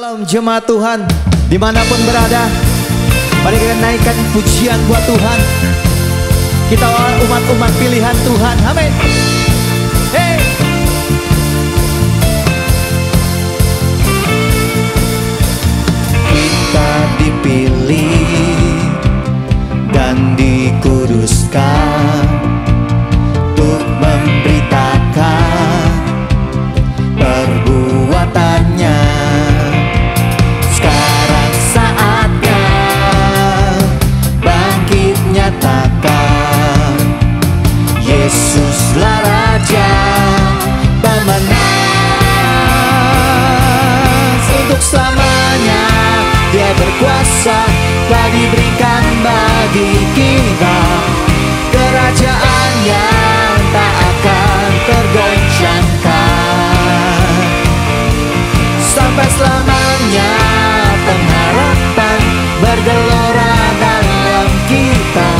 Shalom jemaat Tuhan dimanapun berada. Mari kita naikkan pujian buat Tuhan. Kita umat-umat pilihan Tuhan. Amin. Hey. Kita dipilih dan dikuduskan untuk memberitakan perbuatannya. Sekarang saatnya bangkit nyatakan, Yesuslah Raja pemenang. Untuk selamanya Dia berkuasa, telah diberikan bagi kita kerajaan yang tak akan tergoncangkan. Sampai selamanya pengharapan bergelora dalam kita.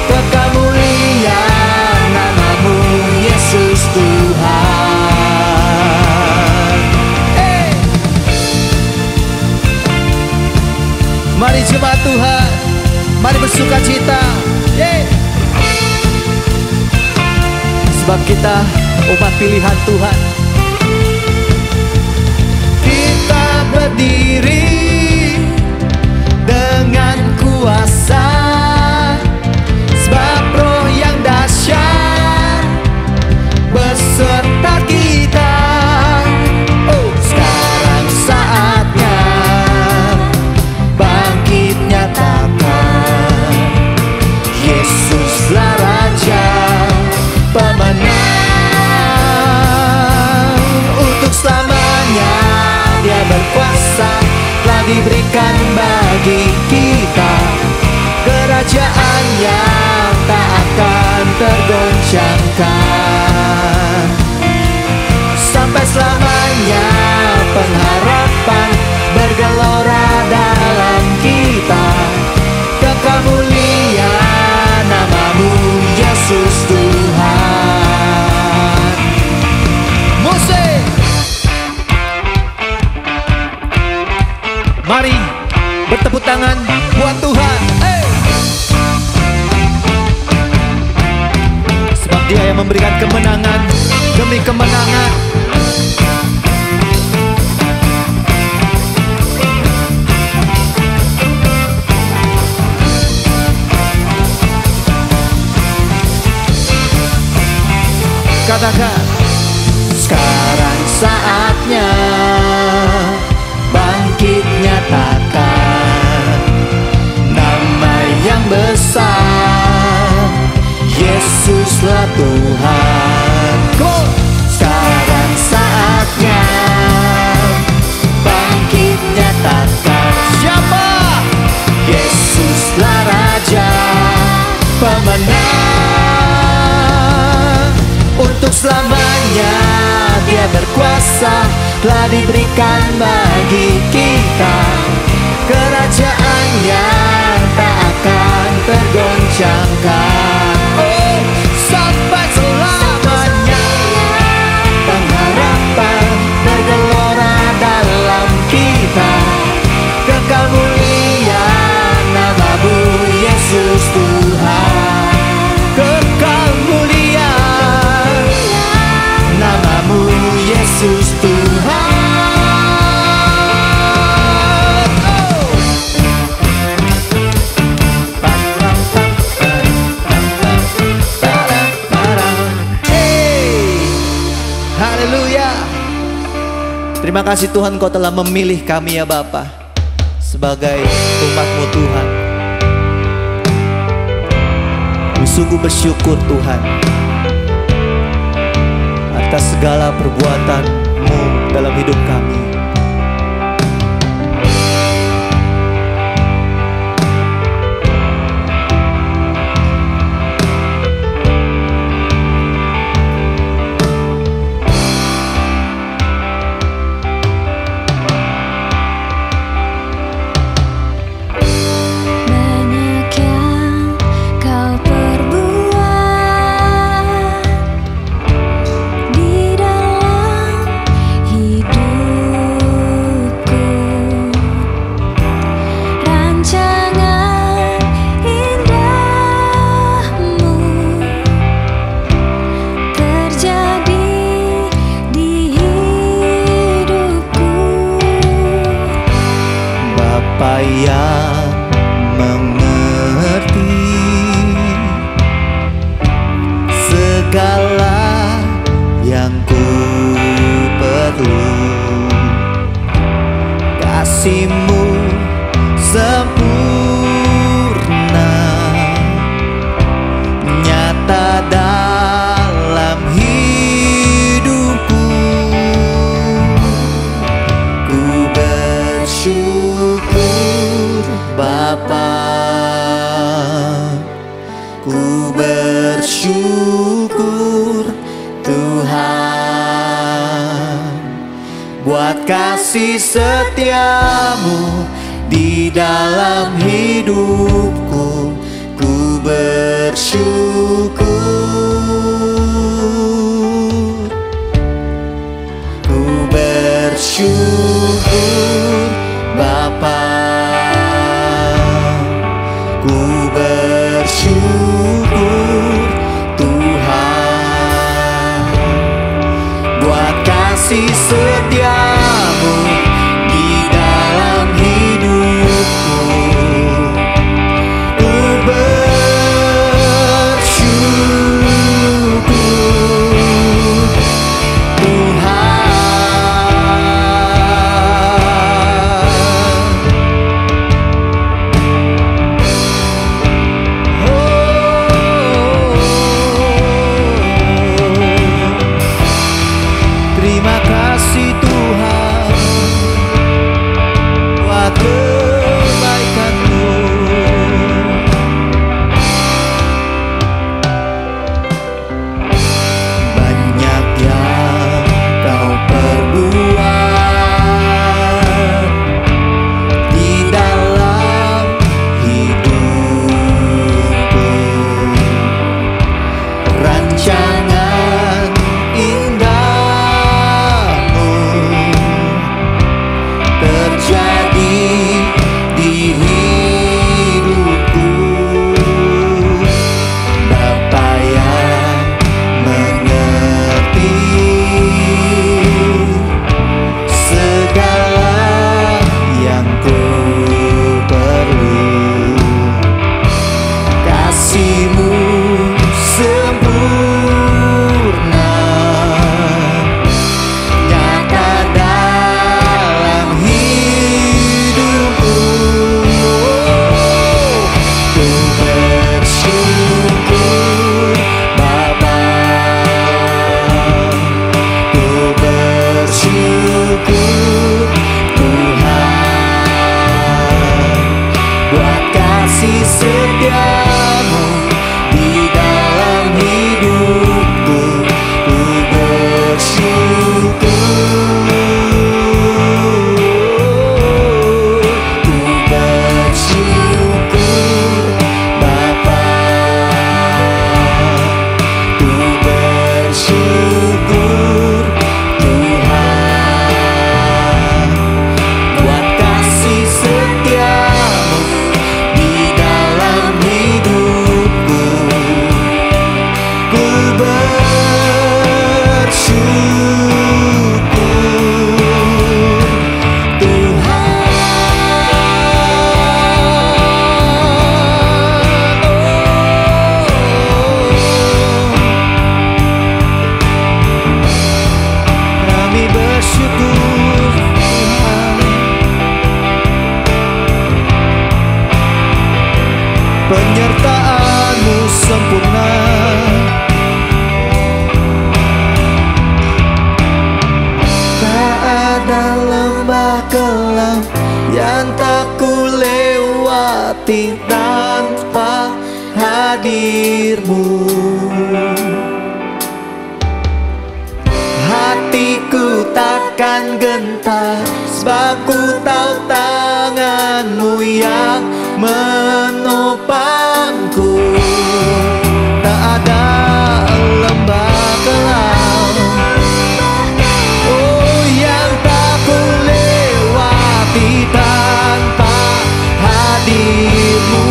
Kemuliaan namamu Yesus Tuhan. Hey. Mari jemaat Tuhan, mari bersuka cita. Yeay. Sebab kita umat pilihan Tuhan. Kita berdiri dengan kuasa, sebab Roh yang dahsyat beserta kita. Oh, sekarang saatnya bangkit nyatakan, Yesuslah Raja pemenang. Untuk selamanya Dia berkuasa, telah diberikan bagi kita kerajaan yang tak akan tergoncangkan. Sampai selamanya pengharapan bergelora dalam kita. Kemuliaan namamu Yesus Tuhan. Musik. Mari bertepuk tangan buat Tuhan. Hey. Sebab Dia yang memberikan kemenangan demi kemenangan. Katakan, sekarang saatnya bangkit nyatakan nama yang besar, Yesuslah Tuhan. Go! Sekarang saatnya bangkit nyatakan, siapa? Yesuslah Raja pemenang. Untuk selamanya Dia berkuasa, telah diberikan bagi kita kerajaan yang tak akan tergoncangkan. Oh, sampai selamanya pengharapan bergelora dalam kita. Kemuliaan namamu Yesus Tuhan. Kemuliaan namamu Yesus Tuhan. Oh. Hey. Haleluya. Terima kasih Tuhan, Kau telah memilih kami ya Bapa sebagai umat-Mu Tuhan. Kami sungguh bersyukur Tuhan atas segala perbuatan-Mu dalam hidup kami. Di dalam hidup kasih-Mu sempurna, nyata dalam hidupku. Ku bersyukur Bapa, ku bersyukur Tuhan, buat kasih setia-Mu di dalam hidupku. Ku bersyukur, ku bersyukur Bapa, ku bersyukur Tuhan, buat kasih setia-Mu di dalam hidupku. Ku bersyukur terima kasih Tuhan buat kebaikan-Mu. Banyak yang Kau perbuat di dalam hidupku. Rancangan indah-Mu terjadi di hidupku. Bapa yang mengerti segala yang ku perlu, kasih-Mu sempurna, nyata dalam hidupku. Ku bersyukur Bapa, ku bersyukur Tuhan, buat kasih setia-Mu di dalam hidupku. Ku bersyukur Bapa, ku bersyukur Tuhan, buat kasih setia-Mu di dalam hidupku. Ku bersyukur Tuhan. Kami bersyukur Tuhan, penyertaan-Mu sempurna, tak ada lembah kelam yang tak ku lewati tanpa hadir-Mu. Hatiku takkan gentar, sebab ku tahu tangan-Mu yang menopangku. Tak ada lembah kelam, oh, yang tak ku lewati tanpa hadir-Mu.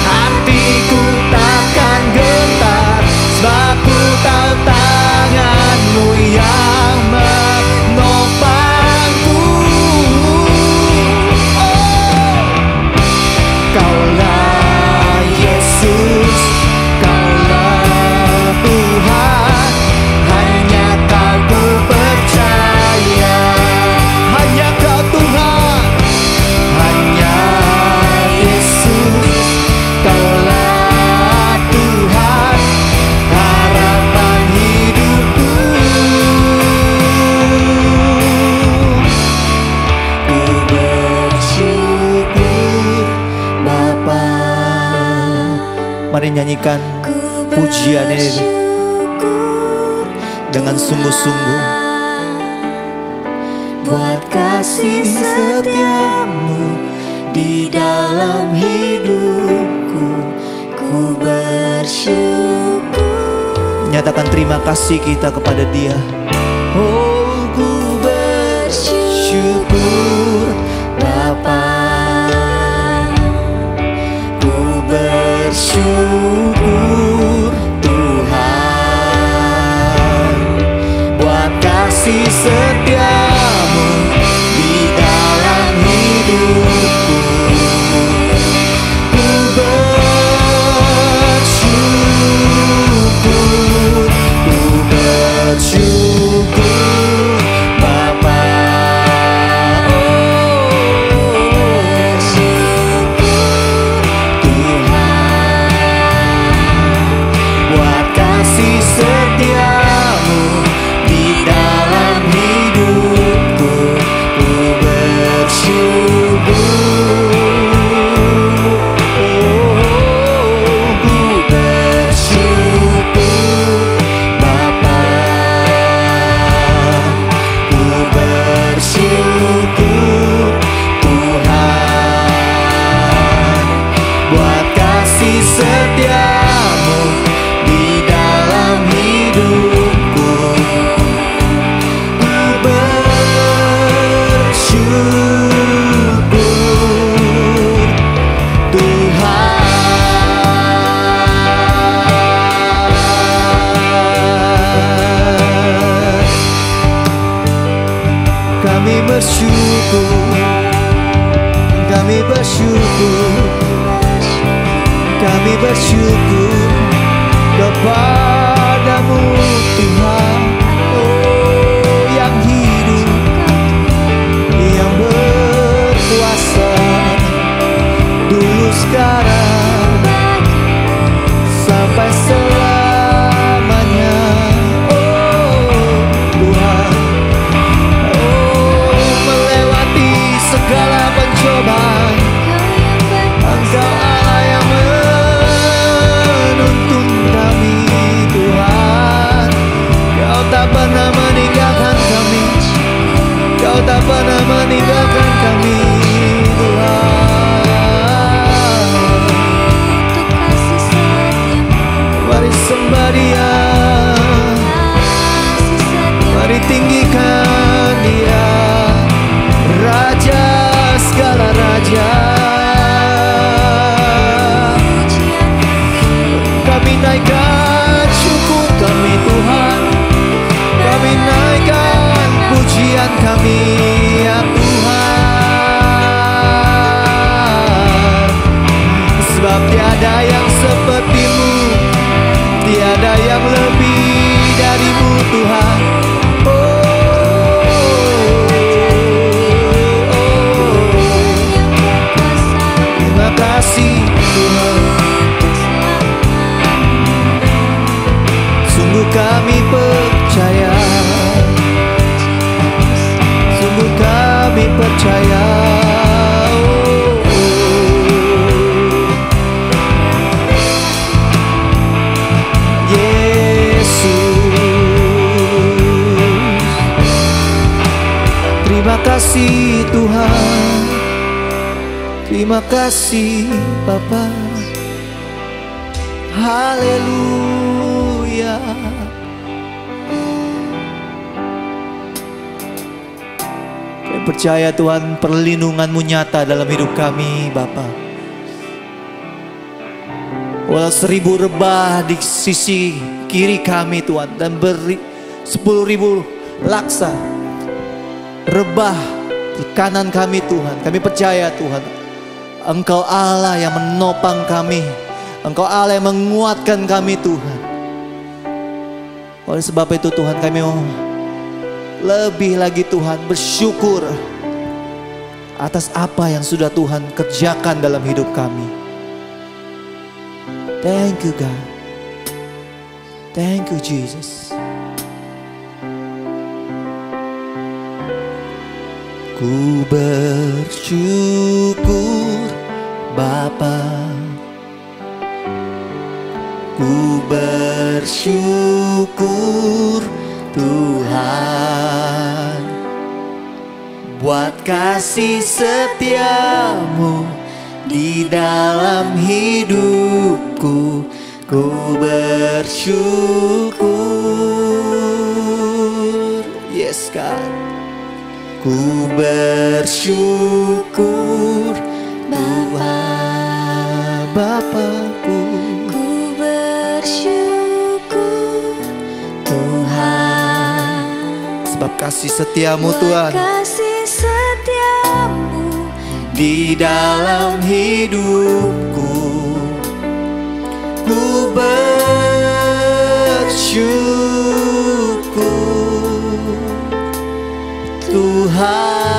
Hatiku takkan gentar, sebab ku tahu tangan-Mu yang menopangku. Kaulah Yesus, Kaulah Tuhan, hanya Kau ku percaya. Mari nyanyikan pujian ini dengan sungguh-sungguh. Buat kasih setiamu di dalam hidupku, ku bersyukur. Nyatakan terima kasih kita kepada Dia. Oh, ku bersyukur Bapa, ku bersyukur Tuhan, buat kasih setiamu di dalam hidupku. Ku bersyukur, ku bersyukur Bapa. Kami bersyukur kepadamu Tuhan, oh yang hidup, yang berkuasa, dulu sekarang sampai selamanya. Oh Tuhan, oh melewati segala pencobaan, Engkau Allah yang menuntun kami Tuhan. Kau tak pernah meninggalkan kami, Kau tak pernah meninggalkan kami Tuhan. Mari sembah Dia, mari tinggikan Dia, Raja segala raja. Kami naikkan syukur kami Tuhan, kami naikkan pujian kami ya Tuhan. Sebab tiada yang seperti-Mu, tiada yang lebih dari-Mu Tuhan. Terima kasih Tuhan. Sungguh kami percaya, sungguh kami percaya, Yesus. Terima kasih Tuhan, terima kasih Bapa. Haleluya. Kami percaya Tuhan, perlindungan-Mu nyata dalam hidup kami Bapa. Walau 1000 rebah di sisi kiri kami Tuhan, dan 10.000 laksa rebah di kanan kami Tuhan, kami percaya Tuhan, Engkau Allah yang menopang kami, Engkau Allah yang menguatkan kami Tuhan. Oleh sebab itu Tuhan, kami mau lebih lagi Tuhan bersyukur atas apa yang sudah Tuhan kerjakan dalam hidup kami. Thank you God, thank you Jesus. Ku bersyukur Bapa, bersyukur Tuhan, buat kasih setiamu di dalam hidupku. Ku bersyukur, yes God. Ku bersyukur Tuhan Bapakku. Ku bersyukur Tuhan, Sebab kasih setiamu Tuhan kasih setiamu di dalam hidupku. Ku bersyukur Tuhan.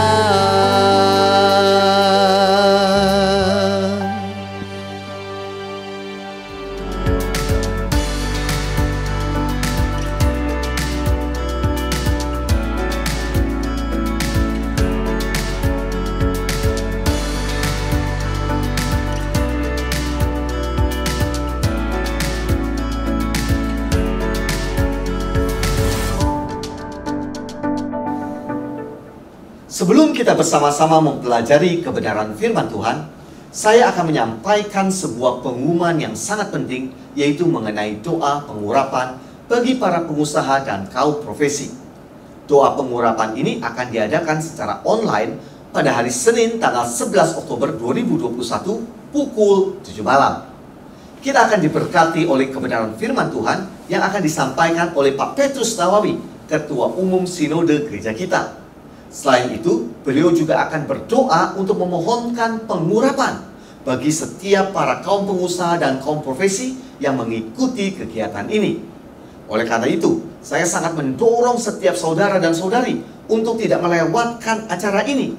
Sebelum kita bersama-sama mempelajari kebenaran firman Tuhan, saya akan menyampaikan sebuah pengumuman yang sangat penting, yaitu mengenai doa pengurapan bagi para pengusaha dan kaum profesi. Doa pengurapan ini akan diadakan secara online pada hari Senin tanggal 11 Oktober 2021 pukul 7 malam. Kita akan diberkati oleh kebenaran firman Tuhan yang akan disampaikan oleh Pak Petrus Nawawi, Ketua Umum Sinode Gereja kita. Selain itu, beliau juga akan berdoa untuk memohonkan pengurapan bagi setiap para kaum pengusaha dan kaum profesi yang mengikuti kegiatan ini. Oleh karena itu, saya sangat mendorong setiap saudara dan saudari untuk tidak melewatkan acara ini.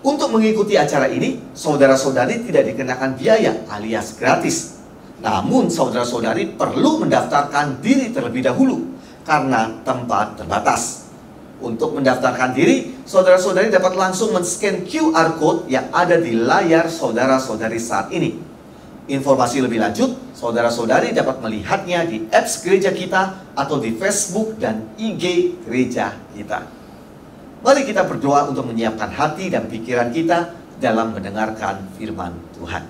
Untuk mengikuti acara ini, saudara-saudari tidak dikenakan biaya alias gratis. Namun, saudara-saudari perlu mendaftarkan diri terlebih dahulu karena tempat terbatas. Untuk mendaftarkan diri, saudara-saudari dapat langsung men-scan QR Code yang ada di layar saudara-saudari saat ini. Informasi lebih lanjut, saudara-saudari dapat melihatnya di apps gereja kita atau di Facebook dan IG gereja kita. Mari kita berdoa untuk menyiapkan hati dan pikiran kita dalam mendengarkan firman Tuhan.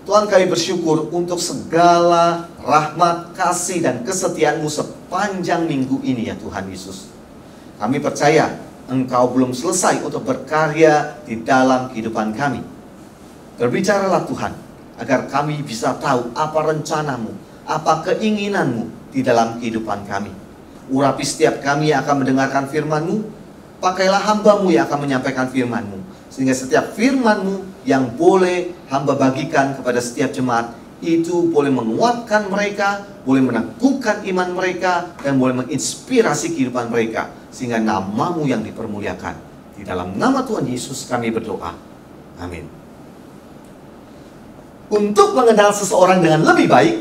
Tuhan, kami bersyukur untuk segala rahmat, kasih, dan kesetiaan-Mu sepanjang minggu ini ya Tuhan Yesus. Kami percaya Engkau belum selesai untuk berkarya di dalam kehidupan kami. Berbicaralah Tuhan, agar kami bisa tahu apa rencana-Mu, apa keinginan-Mu di dalam kehidupan kami. Urapi setiap kami yang akan mendengarkan firman-Mu. Pakailah hamba-Mu yang akan menyampaikan firman-Mu, sehingga setiap firman-Mu yang boleh hamba bagikan kepada setiap jemaat itu boleh menguatkan mereka, boleh meneguhkan iman mereka, dan boleh menginspirasi kehidupan mereka, sehingga nama-Mu yang dipermuliakan. Di dalam nama Tuhan Yesus kami berdoa. Amin. Untuk mengenal seseorang dengan lebih baik,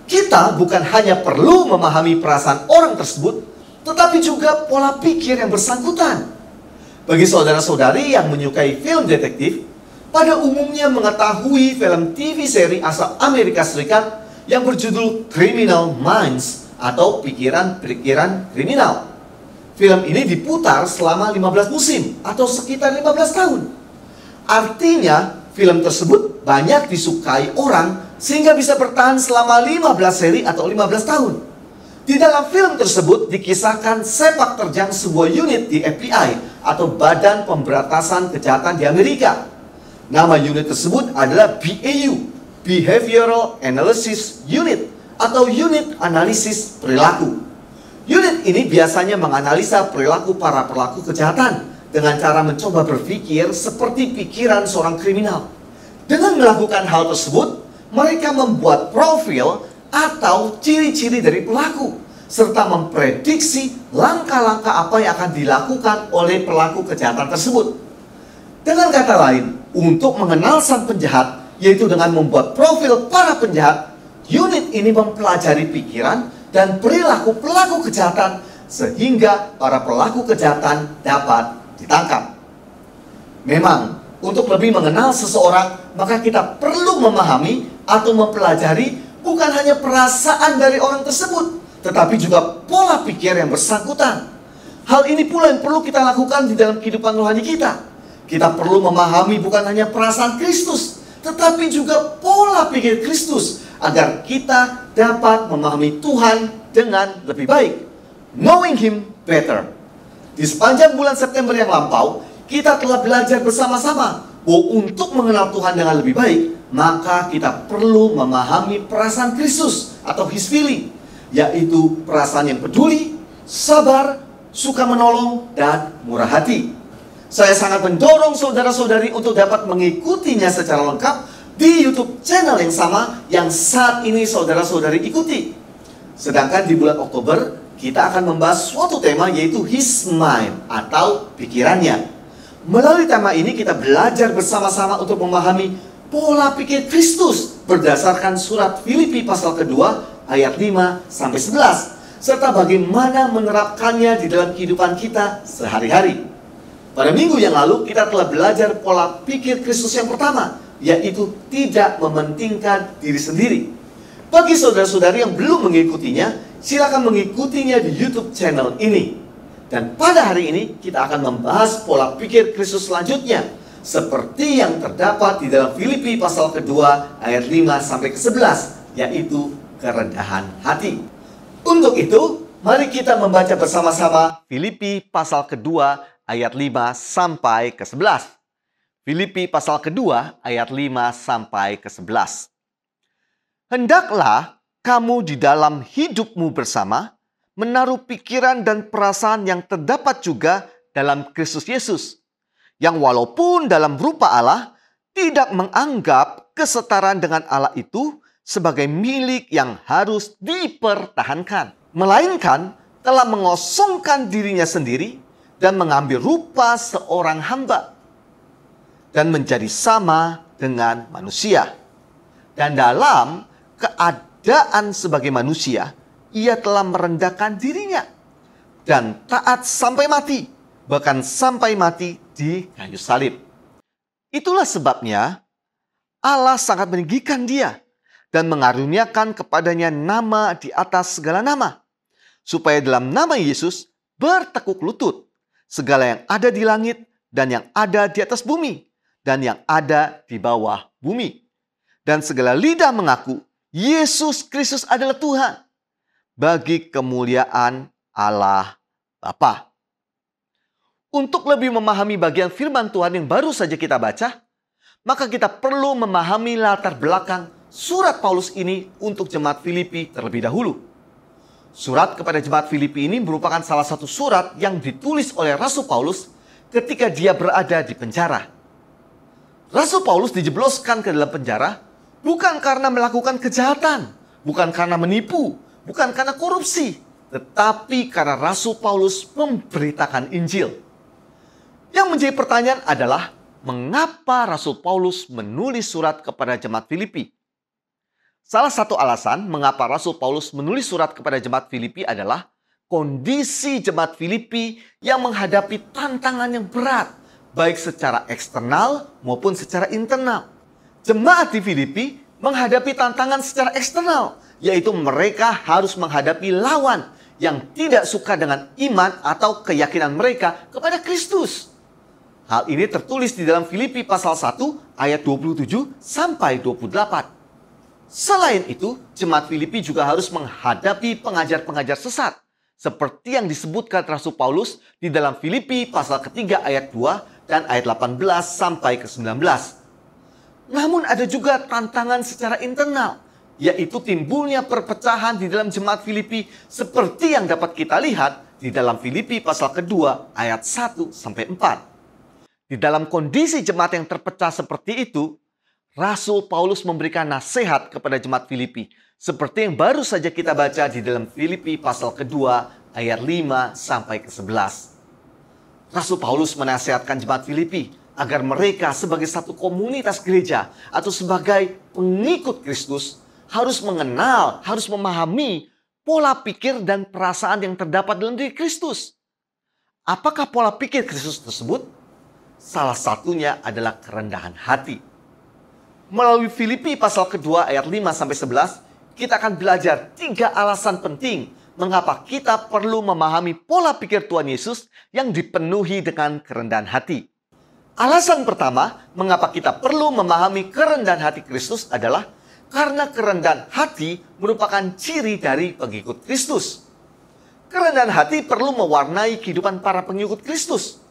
kita bukan hanya perlu memahami perasaan orang tersebut, tetapi juga pola pikir yang bersangkutan. Bagi saudara-saudari yang menyukai film detektif, pada umumnya mengetahui film TV seri asal Amerika Serikat yang berjudul Criminal Minds atau pikiran-pikiran kriminal. Film ini diputar selama 15 musim atau sekitar 15 tahun. Artinya, film tersebut banyak disukai orang sehingga bisa bertahan selama 15 seri atau 15 tahun. Di dalam film tersebut dikisahkan sepak terjang sebuah unit di FBI atau Badan Pemberantasan Kejahatan di Amerika. Nama unit tersebut adalah BAU, Behavioral Analysis Unit, atau unit analisis perilaku. Unit ini biasanya menganalisa perilaku para pelaku kejahatan dengan cara mencoba berpikir seperti pikiran seorang kriminal. Dengan melakukan hal tersebut, mereka membuat profil atau ciri-ciri dari pelaku, serta memprediksi langkah-langkah apa yang akan dilakukan oleh pelaku kejahatan tersebut. Dengan kata lain, untuk mengenal sang penjahat, yaitu dengan membuat profil para penjahat, unit ini mempelajari pikiran dan perilaku pelaku kejahatan sehingga para pelaku kejahatan dapat ditangkap. Memang, untuk lebih mengenal seseorang, maka kita perlu memahami atau mempelajari bukan hanya perasaan dari orang tersebut, tetapi juga pola pikir yang bersangkutan. Hal ini pula yang perlu kita lakukan di dalam kehidupan rohani kita. Kita perlu memahami bukan hanya perasaan Kristus, tetapi juga pola pikir Kristus, agar kita dapat memahami Tuhan dengan lebih baik. Knowing Him better. Di sepanjang bulan September yang lampau, kita telah belajar bersama-sama bahwa untuk mengenal Tuhan dengan lebih baik, maka kita perlu memahami perasaan Kristus atau His feeling, yaitu perasaan yang peduli, sabar, suka menolong, dan murah hati. Saya sangat mendorong saudara-saudari untuk dapat mengikutinya secara lengkap di YouTube channel yang sama yang saat ini saudara-saudari ikuti. Sedangkan di bulan Oktober, kita akan membahas suatu tema, yaitu His mind atau pikirannya. Melalui tema ini kita belajar bersama-sama untuk memahami pola pikir Kristus berdasarkan surat Filipi pasal kedua ayat 5 sampai 11, serta bagaimana menerapkannya di dalam kehidupan kita sehari-hari. Pada minggu yang lalu kita telah belajar pola pikir Kristus yang pertama, yaitu tidak mementingkan diri sendiri. Bagi saudara-saudari yang belum mengikutinya, silakan mengikutinya di YouTube channel ini. Dan pada hari ini kita akan membahas pola pikir Kristus selanjutnya, seperti yang terdapat di dalam Filipi pasal kedua ayat 5 sampai ke 11, yaitu kerendahan hati. Untuk itu, mari kita membaca bersama-sama Filipi pasal kedua ayat 5 sampai ke 11. Filipi pasal kedua ayat 5 sampai ke 11. Hendaklah kamu di dalam hidupmu bersama menaruh pikiran dan perasaan yang terdapat juga dalam Kristus Yesus, yang walaupun dalam rupa Allah tidak menganggap kesetaraan dengan Allah itu sebagai milik yang harus dipertahankan, melainkan telah mengosongkan dirinya sendiri dan mengambil rupa seorang hamba dan menjadi sama dengan manusia. Dan dalam keadaan sebagai manusia, ia telah merendahkan dirinya dan taat sampai mati, bahkan sampai mati di kayu salib. Itulah sebabnya Allah sangat meninggikan dia dan mengaruniakan kepadanya nama di atas segala nama, supaya dalam nama Yesus bertekuk lutut segala yang ada di langit dan yang ada di atas bumi dan yang ada di bawah bumi, dan segala lidah mengaku Yesus Kristus adalah Tuhan, bagi kemuliaan Allah Bapa. Untuk lebih memahami bagian firman Tuhan yang baru saja kita baca, maka kita perlu memahami latar belakang surat Paulus ini untuk jemaat Filipi terlebih dahulu. Surat kepada jemaat Filipi ini merupakan salah satu surat yang ditulis oleh Rasul Paulus ketika dia berada di penjara. Rasul Paulus dijebloskan ke dalam penjara bukan karena melakukan kejahatan, bukan karena menipu, bukan karena korupsi, tetapi karena Rasul Paulus memberitakan Injil. Yang menjadi pertanyaan adalah, mengapa Rasul Paulus menulis surat kepada jemaat Filipi? Salah satu alasan mengapa Rasul Paulus menulis surat kepada jemaat Filipi adalah kondisi jemaat Filipi yang menghadapi tantangan yang berat, baik secara eksternal maupun secara internal. Jemaat di Filipi menghadapi tantangan secara eksternal, yaitu mereka harus menghadapi lawan yang tidak suka dengan iman atau keyakinan mereka kepada Kristus. Hal ini tertulis di dalam Filipi pasal 1 ayat 27 sampai 28. Selain itu, jemaat Filipi juga harus menghadapi pengajar-pengajar sesat, seperti yang disebutkan Rasul Paulus di dalam Filipi pasal ketiga ayat 2 dan ayat 18 sampai ke 19. Namun ada juga tantangan secara internal, yaitu timbulnya perpecahan di dalam jemaat Filipi seperti yang dapat kita lihat di dalam Filipi pasal kedua ayat 1 sampai 4. Di dalam kondisi jemaat yang terpecah seperti itu, Rasul Paulus memberikan nasihat kepada jemaat Filipi, seperti yang baru saja kita baca di dalam Filipi pasal kedua ayat 5 sampai ke 11. Rasul Paulus menasihatkan jemaat Filipi agar mereka sebagai satu komunitas gereja atau sebagai pengikut Kristus harus mengenal, harus memahami pola pikir dan perasaan yang terdapat dalam diri Kristus. Apakah pola pikir Kristus tersebut? Salah satunya adalah kerendahan hati. Melalui Filipi pasal kedua ayat 5 sampai 11, kita akan belajar 3 alasan penting mengapa kita perlu memahami pola pikir Tuhan Yesus yang dipenuhi dengan kerendahan hati. Alasan pertama, mengapa kita perlu memahami kerendahan hati Kristus adalah karena kerendahan hati merupakan ciri dari pengikut Kristus. Kerendahan hati perlu mewarnai kehidupan para pengikut Kristus.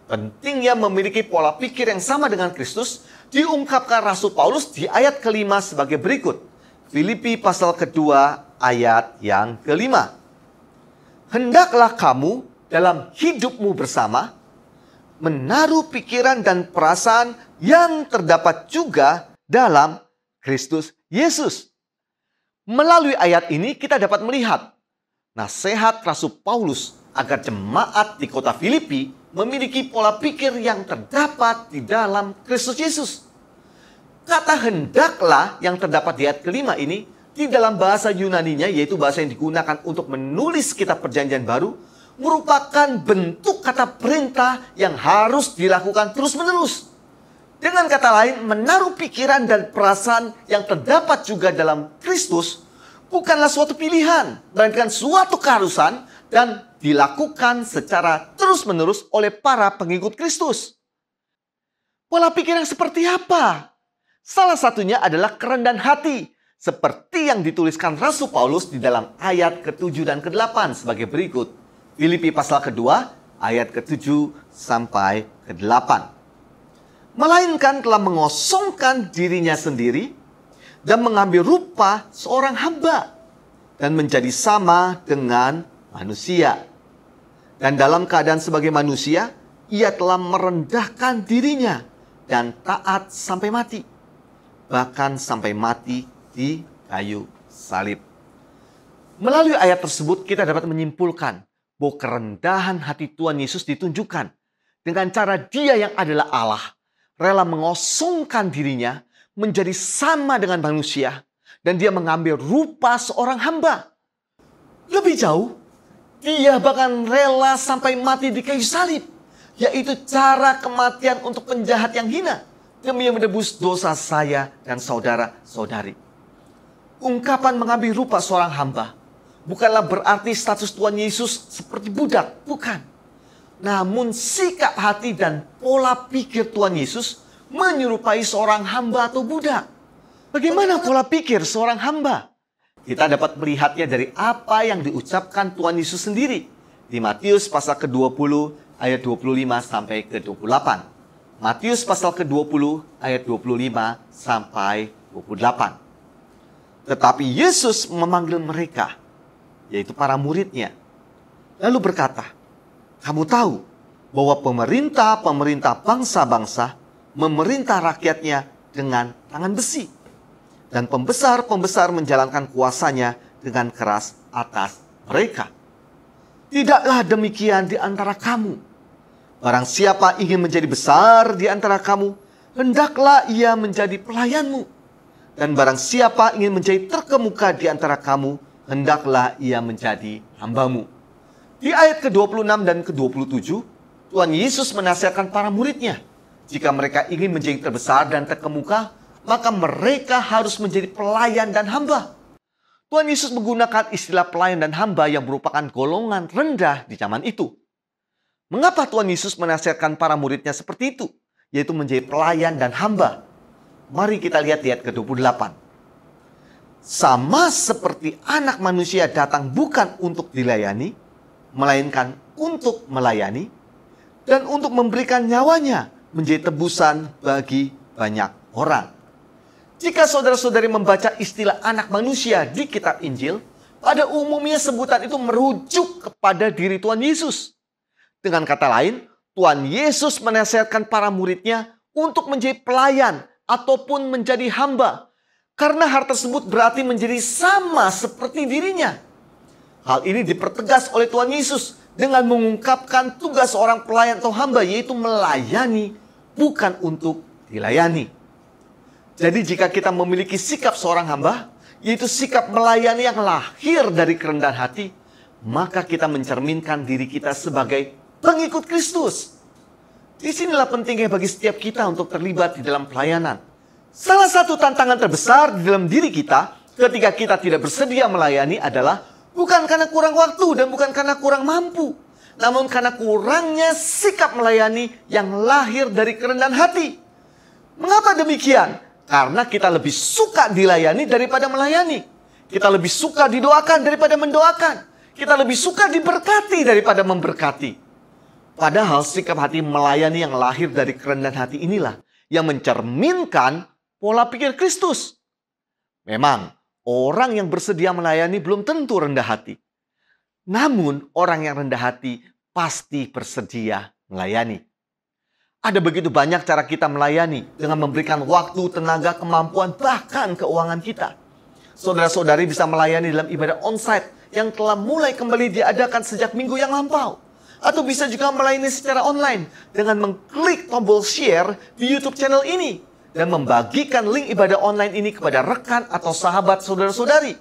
Pentingnya memiliki pola pikir yang sama dengan Kristus diungkapkan Rasul Paulus di ayat kelima sebagai berikut. Filipi pasal kedua ayat yang kelima. Hendaklah kamu dalam hidupmu bersama menaruh pikiran dan perasaan yang terdapat juga dalam Kristus Yesus. Melalui ayat ini kita dapat melihat nasihat Rasul Paulus agar jemaat di kota Filipi memiliki pola pikir yang terdapat di dalam Kristus Yesus. Kata hendaklah yang terdapat di ayat kelima ini di dalam bahasa Yunaninya, yaitu bahasa yang digunakan untuk menulis kitab Perjanjian Baru, merupakan bentuk kata perintah yang harus dilakukan terus-menerus. Dengan kata lain, menaruh pikiran dan perasaan yang terdapat juga dalam Kristus bukanlah suatu pilihan, melainkan suatu keharusan dan dilakukan secara terus-menerus oleh para pengikut Kristus. Pola pikir yang seperti apa? Salah satunya adalah kerendahan hati, seperti yang dituliskan Rasul Paulus di dalam ayat ke-7 dan ke-8 sebagai berikut. Filipi pasal kedua ayat ke-7 sampai ke-8. Melainkan telah mengosongkan dirinya sendiri dan mengambil rupa seorang hamba dan menjadi sama dengan manusia. Dan dalam keadaan sebagai manusia, ia telah merendahkan dirinya dan taat sampai mati. Bahkan sampai mati di kayu salib. Melalui ayat tersebut kita dapat menyimpulkan bahwa kerendahan hati Tuhan Yesus ditunjukkan dengan cara Dia yang adalah Allah rela mengosongkan dirinya menjadi sama dengan manusia dan Dia mengambil rupa seorang hamba. Lebih jauh, Dia bahkan rela sampai mati di kayu salib, yaitu cara kematian untuk penjahat yang hina demi menebus dosa saya dan saudara-saudari. Ungkapan mengambil rupa seorang hamba bukanlah berarti status Tuhan Yesus seperti budak, bukan. Namun sikap hati dan pola pikir Tuhan Yesus menyerupai seorang hamba atau budak. Bagaimana pola pikir seorang hamba? Kita dapat melihatnya dari apa yang diucapkan Tuhan Yesus sendiri di Matius pasal ke-20 ayat 25 sampai ke-28. Matius pasal ke-20 ayat 25 sampai 28. Tetapi Yesus memanggil mereka, yaitu para muridnya, lalu berkata, kamu tahu bahwa pemerintah bangsa-bangsa memerintah rakyatnya dengan tangan besi, dan pembesar-pembesar menjalankan kuasanya dengan keras atas mereka. Tidaklah demikian di antara kamu. Barang siapa ingin menjadi besar di antara kamu, hendaklah ia menjadi pelayanmu. Dan barang siapa ingin menjadi terkemuka di antara kamu, hendaklah ia menjadi hambamu. Di ayat ke-26 dan ke-27, Tuhan Yesus menasihatkan para muridnya, jika mereka ingin menjadi terbesar dan terkemuka, maka mereka harus menjadi pelayan dan hamba. Tuhan Yesus menggunakan istilah pelayan dan hamba yang merupakan golongan rendah di zaman itu. Mengapa Tuhan Yesus menasihatkan para muridnya seperti itu, yaitu menjadi pelayan dan hamba? Mari kita lihat di ayat ke-28. Sama seperti anak manusia datang bukan untuk dilayani, melainkan untuk melayani, dan untuk memberikan nyawanya menjadi tebusan bagi banyak orang. Jika saudara-saudari membaca istilah anak manusia di kitab Injil, pada umumnya sebutan itu merujuk kepada diri Tuhan Yesus. Dengan kata lain, Tuhan Yesus menasihatkan para muridnya untuk menjadi pelayan ataupun menjadi hamba, karena hal tersebut berarti menjadi sama seperti dirinya. Hal ini dipertegas oleh Tuhan Yesus dengan mengungkapkan tugas seorang pelayan atau hamba, yaitu melayani, bukan untuk dilayani. Jadi jika kita memiliki sikap seorang hamba, yaitu sikap melayani yang lahir dari kerendahan hati, maka kita mencerminkan diri kita sebagai pengikut Kristus. Disinilah pentingnya bagi setiap kita untuk terlibat di dalam pelayanan. Salah satu tantangan terbesar di dalam diri kita ketika kita tidak bersedia melayani adalah bukan karena kurang waktu dan bukan karena kurang mampu, namun karena kurangnya sikap melayani yang lahir dari kerendahan hati. Mengapa demikian? Karena kita lebih suka dilayani daripada melayani. Kita lebih suka didoakan daripada mendoakan. Kita lebih suka diberkati daripada memberkati. Padahal sikap hati melayani yang lahir dari kerendahan hati inilah yang mencerminkan pola pikir Kristus. Memang, orang yang bersedia melayani belum tentu rendah hati. Namun, orang yang rendah hati pasti bersedia melayani. Ada begitu banyak cara kita melayani dengan memberikan waktu, tenaga, kemampuan, bahkan keuangan kita. Saudara-saudari bisa melayani dalam ibadah onsite yang telah mulai kembali diadakan sejak minggu yang lampau. Atau bisa juga melayani secara online dengan mengklik tombol share di YouTube channel ini dan membagikan link ibadah online ini kepada rekan atau sahabat saudara-saudari.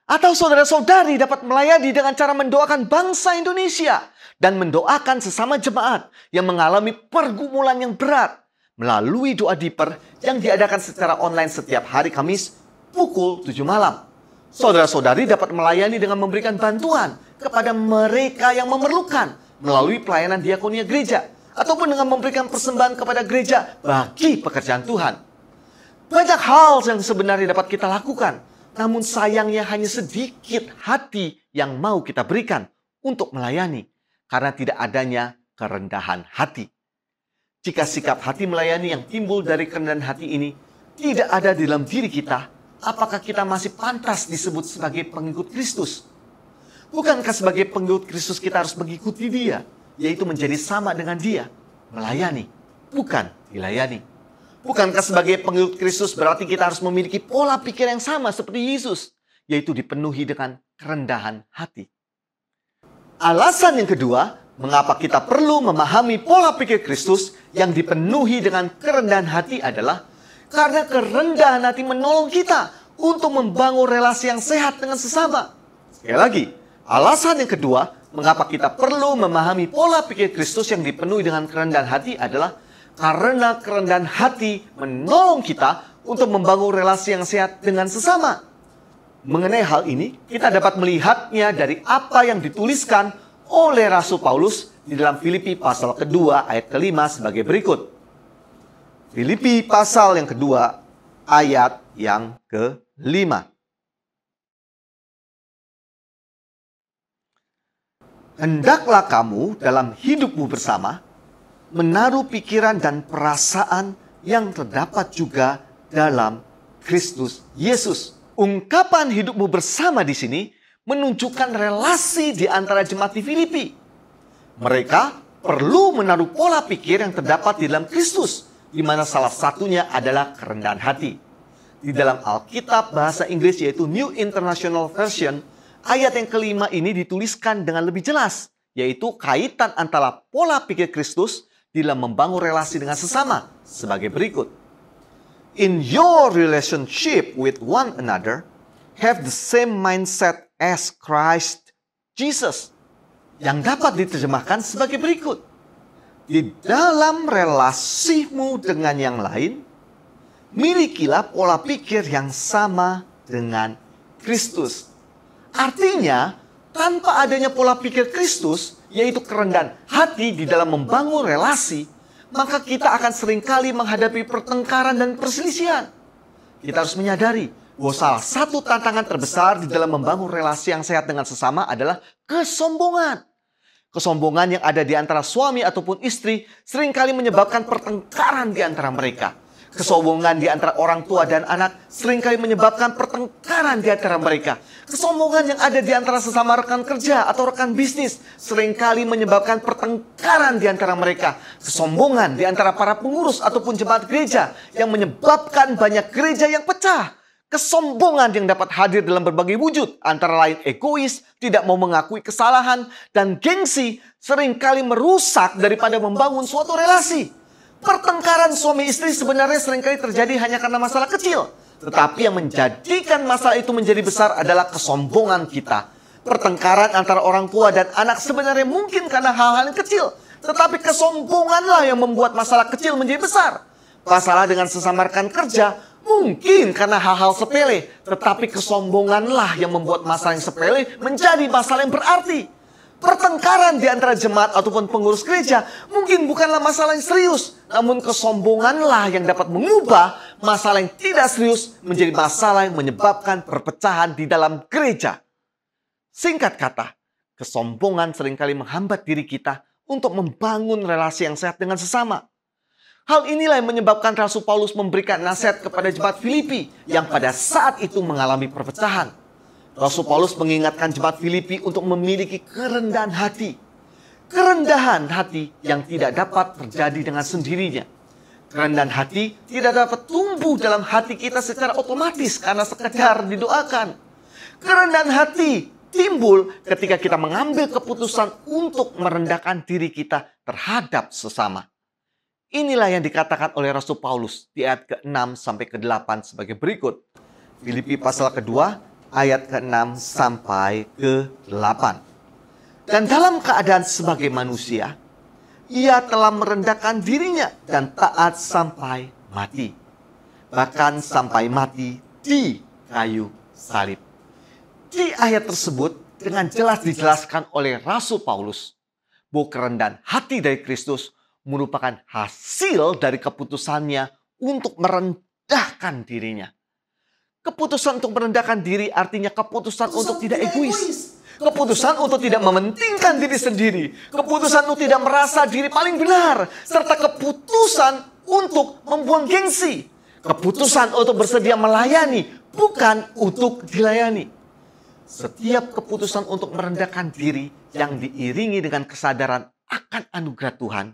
Atau saudara-saudari dapat melayani dengan cara mendoakan bangsa Indonesia dan mendoakan sesama jemaat yang mengalami pergumulan yang berat melalui doa diper yang diadakan secara online setiap hari Kamis pukul 7 malam. Saudara-saudari dapat melayani dengan memberikan bantuan kepada mereka yang memerlukan melalui pelayanan diakonia gereja ataupun dengan memberikan persembahan kepada gereja bagi pekerjaan Tuhan. Banyak hal yang sebenarnya dapat kita lakukan, namun sayangnya hanya sedikit hati yang mau kita berikan untuk melayani karena tidak adanya kerendahan hati. Jika sikap hati melayani yang timbul dari kerendahan hati ini tidak ada di dalam diri kita, apakah kita masih pantas disebut sebagai pengikut Kristus? Bukankah sebagai pengikut Kristus kita harus mengikuti Dia, yaitu menjadi sama dengan Dia, melayani, bukan dilayani? Bukankah sebagai pengikut Kristus berarti kita harus memiliki pola pikir yang sama seperti Yesus, yaitu dipenuhi dengan kerendahan hati? Alasan yang kedua, mengapa kita perlu memahami pola pikir Kristus yang dipenuhi dengan kerendahan hati adalah karena kerendahan hati menolong kita untuk membangun relasi yang sehat dengan sesama. Sekali lagi, alasan yang kedua, mengapa kita perlu memahami pola pikir Kristus yang dipenuhi dengan kerendahan hati adalah karena kerendahan hati menolong kita untuk membangun relasi yang sehat dengan sesama. Mengenai hal ini, kita dapat melihatnya dari apa yang dituliskan oleh Rasul Paulus di dalam Filipi pasal kedua ayat kelima sebagai berikut. Filipi pasal yang kedua, ayat yang kelima. Hendaklah kamu dalam hidupmu bersama, menaruh pikiran dan perasaan yang terdapat juga dalam Kristus Yesus. Ungkapan hidupmu bersama di sini menunjukkan relasi di antara jemaat di Filipi. Mereka perlu menaruh pola pikir yang terdapat di dalam Kristus, di mana salah satunya adalah kerendahan hati. Di dalam Alkitab bahasa Inggris yaitu New International Version, ayat yang kelima ini dituliskan dengan lebih jelas, yaitu kaitan antara pola pikir Kristus di dalam membangun relasi dengan sesama sebagai berikut. In your relationship with one another, have the same mindset as Christ Jesus. Yang dapat diterjemahkan sebagai berikut. Di dalam relasimu dengan yang lain, milikilah pola pikir yang sama dengan Kristus. Artinya, tanpa adanya pola pikir Kristus, yaitu kerendahan hati di dalam membangun relasi, maka kita akan seringkali menghadapi pertengkaran dan perselisihan. Kita harus menyadari bahwa salah satu tantangan terbesar di dalam membangun relasi yang sehat dengan sesama adalah kesombongan. Kesombongan yang ada di antara suami ataupun istri seringkali menyebabkan pertengkaran di antara mereka. Kesombongan di antara orang tua dan anak seringkali menyebabkan pertengkaran di antara mereka. Kesombongan yang ada di antara sesama rekan kerja atau rekan bisnis seringkali menyebabkan pertengkaran di antara mereka. Kesombongan di antara para pengurus ataupun jemaat gereja yang menyebabkan banyak gereja yang pecah. Kesombongan yang dapat hadir dalam berbagai wujud, antara lain egois, tidak mau mengakui kesalahan, dan gengsi seringkali merusak daripada membangun suatu relasi. Pertengkaran suami istri sebenarnya seringkali terjadi hanya karena masalah kecil. Tetapi yang menjadikan masalah itu menjadi besar adalah kesombongan kita. Pertengkaran antara orang tua dan anak sebenarnya mungkin karena hal-hal yang kecil. Tetapi kesombonganlah yang membuat masalah kecil menjadi besar. Masalah dengan sesama rekan kerja Mungkin karena hal-hal sepele, tetapi kesombonganlah yang membuat masalah yang sepele menjadi masalah yang berarti. Pertengkaran di antara jemaat ataupun pengurus gereja mungkin bukanlah masalah yang serius, namun kesombonganlah yang dapat mengubah masalah yang tidak serius menjadi masalah yang menyebabkan perpecahan di dalam gereja. Singkat kata, kesombongan seringkali menghambat diri kita untuk membangun relasi yang sehat dengan sesama. Hal inilah yang menyebabkan Rasul Paulus memberikan nasihat kepada jemaat Filipi yang pada saat itu mengalami perpecahan. Rasul Paulus mengingatkan jemaat Filipi untuk memiliki kerendahan hati. Kerendahan hati yang tidak dapat terjadi dengan sendirinya. Kerendahan hati tidak dapat tumbuh dalam hati kita secara otomatis karena sekedar didoakan. Kerendahan hati timbul ketika kita mengambil keputusan untuk merendahkan diri kita terhadap sesama. Inilah yang dikatakan oleh Rasul Paulus di ayat ke-6 sampai ke-8 sebagai berikut. Filipi pasal kedua ayat ke-6 sampai ke-8. Dan dalam keadaan sebagai manusia, ia telah merendahkan dirinya dan taat sampai mati. Bahkan sampai mati di kayu salib. Di ayat tersebut dengan jelas dijelaskan oleh Rasul Paulus bahwa kerendahan hati dari Kristus merupakan hasil dari keputusannya untuk merendahkan dirinya. Keputusan untuk merendahkan diri artinya keputusan untuk tidak egois. Keputusan untuk tidak mementingkan diri sendiri. Keputusan untuk tidak merasa diri paling benar. Serta keputusan untuk membuang gengsi. Keputusan untuk bersedia melayani, bukan untuk dilayani. Setiap keputusan untuk merendahkan diri yang diiringi dengan kesadaran akan anugerah Tuhan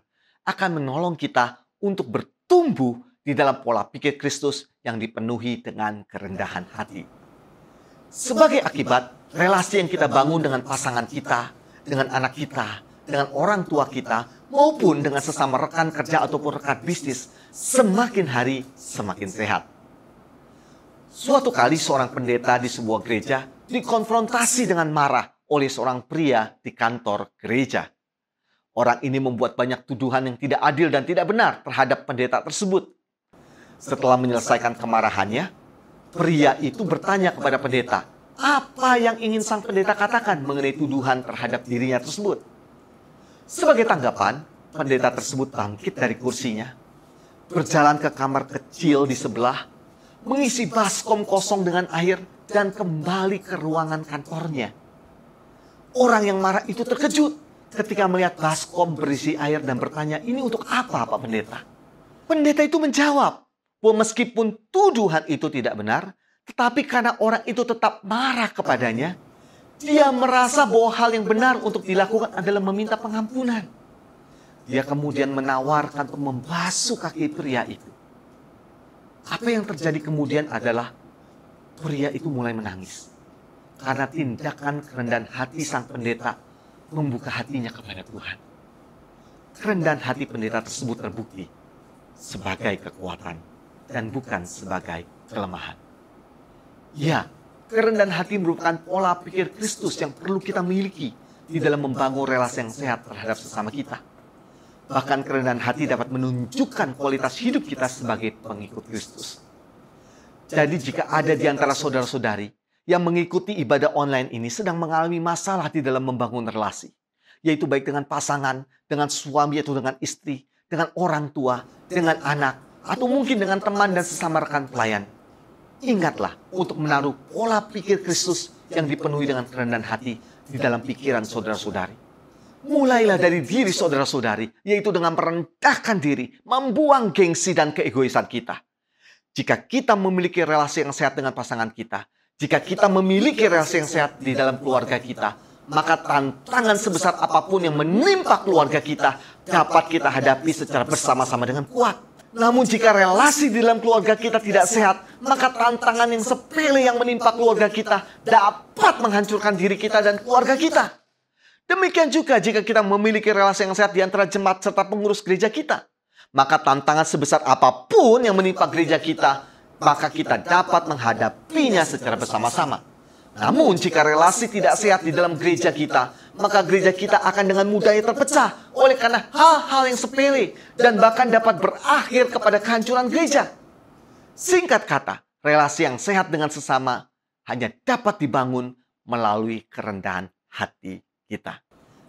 akan menolong kita untuk bertumbuh di dalam pola pikir Kristus yang dipenuhi dengan kerendahan hati. Sebagai akibat, relasi yang kita bangun dengan pasangan kita, dengan anak kita, dengan orang tua kita, maupun dengan sesama rekan kerja ataupun rekan bisnis, semakin hari semakin sehat. Suatu kali seorang pendeta di sebuah gereja dikonfrontasi dengan marah oleh seorang pria di kantor gereja. Orang ini membuat banyak tuduhan yang tidak adil dan tidak benar terhadap pendeta tersebut. Setelah menyelesaikan kemarahannya, pria itu bertanya kepada pendeta, apa yang ingin sang pendeta katakan mengenai tuduhan terhadap dirinya tersebut. Sebagai tanggapan, pendeta tersebut bangkit dari kursinya, berjalan ke kamar kecil di sebelah, mengisi baskom kosong dengan air, dan kembali ke ruangan kantornya. Orang yang marah itu terkejut ketika melihat baskom berisi air dan bertanya, ini untuk apa Pak Pendeta? Pendeta itu menjawab bahwa meskipun tuduhan itu tidak benar, tetapi karena orang itu tetap marah kepadanya, dia merasa bahwa hal yang benar untuk dilakukan adalah meminta pengampunan. Dia kemudian menawarkan untuk membasuh kaki pria itu. Apa yang terjadi kemudian adalah pria itu mulai menangis. Karena tindakan kerendahan hati sang pendeta membuka hatinya kepada Tuhan. Kerendahan hati pendeta tersebut terbukti sebagai kekuatan dan bukan sebagai kelemahan. Ya, kerendahan hati merupakan pola pikir Kristus yang perlu kita miliki di dalam membangun relasi yang sehat terhadap sesama kita. Bahkan kerendahan hati dapat menunjukkan kualitas hidup kita sebagai pengikut Kristus. Jadi jika ada di antara saudara-saudari yang mengikuti ibadah online ini sedang mengalami masalah di dalam membangun relasi, yaitu baik dengan pasangan, dengan suami atau dengan istri, dengan orang tua, dengan anak, atau mungkin dengan teman dan sesama rekan pelayan, ingatlah untuk menaruh pola pikir Kristus yang dipenuhi dengan kerendahan hati di dalam pikiran saudara-saudari. Mulailah dari diri saudara-saudari, yaitu dengan merendahkan diri, membuang gengsi dan keegoisan kita. Jika kita memiliki relasi yang sehat dengan pasangan kita, jika kita memiliki relasi yang sehat di dalam keluarga kita, maka tantangan sebesar apapun yang menimpa keluarga kita dapat kita hadapi secara bersama-sama dengan kuat. Namun jika relasi di dalam keluarga kita tidak sehat, maka tantangan yang sepele yang menimpa keluarga kita dapat menghancurkan diri kita dan keluarga kita. Demikian juga jika kita memiliki relasi yang sehat di antara jemaat serta pengurus gereja kita, maka tantangan sebesar apapun yang menimpa gereja kita, maka kita dapat menghadapinya secara bersama-sama. Namun jika relasi tidak sehat di dalam gereja kita, maka gereja kita akan dengan mudahnya terpecah oleh karena hal-hal yang sepele dan bahkan dapat berakhir kepada kehancuran gereja. Singkat kata, relasi yang sehat dengan sesama hanya dapat dibangun melalui kerendahan hati kita.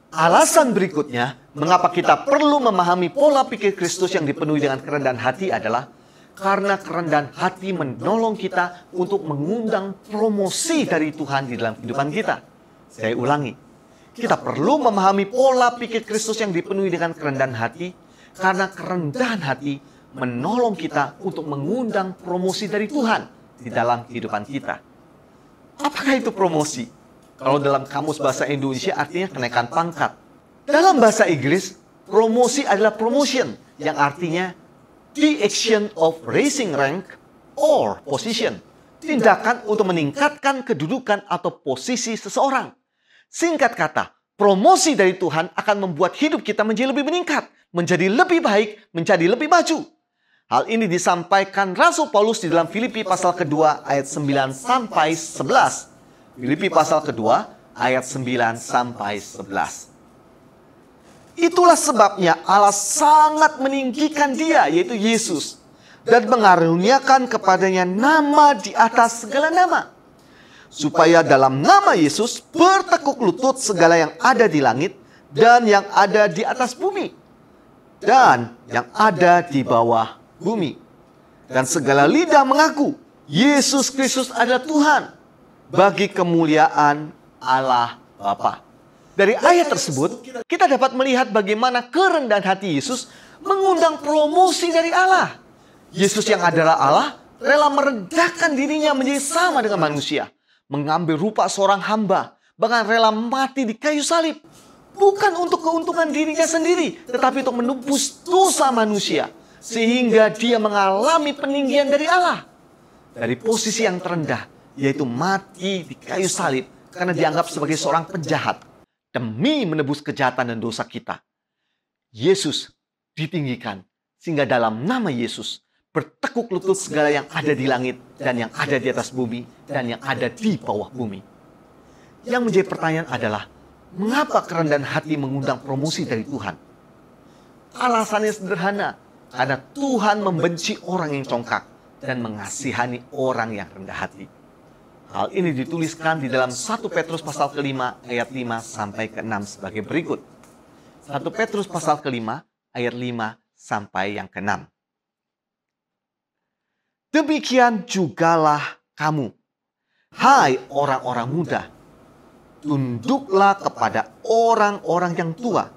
Alasan berikutnya, mengapa kita perlu memahami pola pikir Kristus yang dipenuhi dengan kerendahan hati adalah karena kerendahan hati menolong kita untuk mengundang promosi dari Tuhan di dalam kehidupan kita. Saya ulangi, kita perlu memahami pola pikir Kristus yang dipenuhi dengan kerendahan hati karena kerendahan hati menolong kita untuk mengundang promosi dari Tuhan di dalam kehidupan kita. Apakah itu promosi? Kalau dalam kamus bahasa Indonesia artinya kenaikan pangkat. Dalam bahasa Inggris, promosi adalah promotion yang artinya the action of raising rank or position. Tindakan untuk meningkatkan kedudukan atau posisi seseorang. Singkat kata, promosi dari Tuhan akan membuat hidup kita menjadi lebih meningkat, menjadi lebih baik, menjadi lebih maju. Hal ini disampaikan Rasul Paulus di dalam Filipi pasal kedua ayat 9 sampai 11. Filipi pasal kedua ayat 9 sampai 11. Itulah sebabnya Allah sangat meninggikan dia, yaitu Yesus, dan mengaruniakan kepadanya nama di atas segala nama. Supaya dalam nama Yesus bertekuk lutut segala yang ada di langit dan yang ada di atas bumi dan yang ada di bawah bumi. Dan segala lidah mengaku Yesus Kristus adalah Tuhan bagi kemuliaan Allah Bapa. Dari ayat tersebut, kita dapat melihat bagaimana kerendahan hati Yesus mengundang promosi dari Allah. Yesus yang adalah Allah rela merendahkan dirinya menjadi sama dengan manusia, mengambil rupa seorang hamba, bahkan rela mati di kayu salib. Bukan untuk keuntungan dirinya sendiri, tetapi untuk menebus dosa manusia, sehingga dia mengalami peninggian dari Allah. Dari posisi yang terendah, yaitu mati di kayu salib karena dianggap sebagai seorang penjahat demi menebus kejahatan dan dosa kita. Yesus ditinggikan sehingga dalam nama Yesus bertekuk lutut segala yang ada di langit dan yang ada di atas bumi dan yang ada di bawah bumi. Yang menjadi pertanyaan adalah, mengapa kerendahan hati mengundang promosi dari Tuhan? Alasannya sederhana, karena Tuhan membenci orang yang congkak dan mengasihani orang yang rendah hati. Hal ini dituliskan di dalam 1 Petrus pasal ke-5 ayat 5 sampai ke-6 sebagai berikut. 1 Petrus pasal ke-5 ayat 5 sampai yang ke-6. Demikian jugalah kamu, hai orang-orang muda, tunduklah kepada orang-orang yang tua,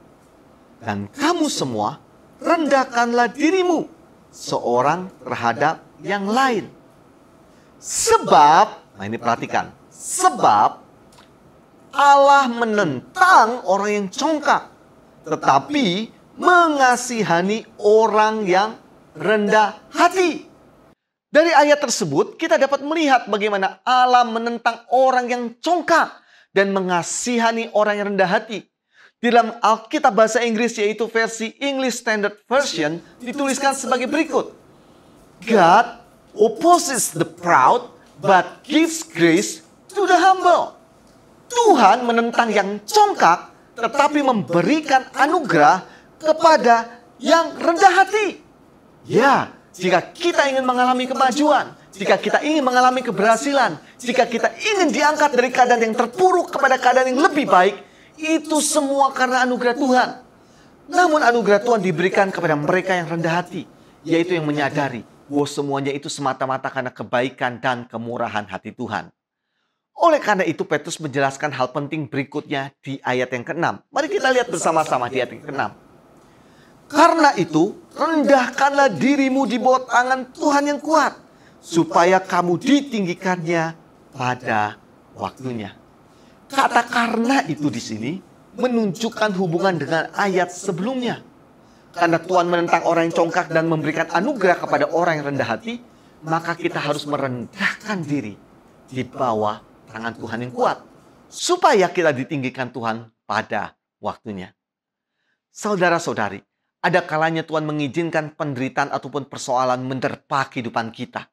dan kamu semua rendahkanlah dirimu seorang terhadap yang lain. Sebab, nah ini perhatikan, sebab Allah menentang orang yang congkak, tetapi mengasihani orang yang rendah hati. Dari ayat tersebut, kita dapat melihat bagaimana Allah menentang orang yang congkak dan mengasihani orang yang rendah hati. Di dalam Alkitab bahasa Inggris, yaitu versi English Standard Version, dituliskan sebagai berikut. God opposes the proud, but gives grace to the humble. Tuhan menentang yang congkak, tetapi memberikan anugerah kepada yang rendah hati. Ya, jika kita ingin mengalami kemajuan, jika kita ingin mengalami keberhasilan, jika kita ingin diangkat dari keadaan yang terpuruk kepada keadaan yang lebih baik, itu semua karena anugerah Tuhan. Namun anugerah Tuhan diberikan kepada mereka yang rendah hati, yaitu yang menyadari bahwa semuanya itu semata-mata karena kebaikan dan kemurahan hati Tuhan. Oleh karena itu Petrus menjelaskan hal penting berikutnya di ayat yang ke-6. Mari kita lihat bersama-sama di ayat yang ke-6. Karena itu, rendahkanlah dirimu di bawah tangan Tuhan yang kuat, supaya kamu ditinggikannya pada waktunya. Kata karena itu di sini menunjukkan hubungan dengan ayat sebelumnya. Karena Tuhan menentang orang yang congkak dan memberikan anugerah kepada orang yang rendah hati, maka kita harus merendahkan diri di bawah tangan Tuhan yang kuat, supaya kita ditinggikan Tuhan pada waktunya. Saudara-saudari, ada kalanya Tuhan mengizinkan penderitaan ataupun persoalan menerpa kehidupan kita,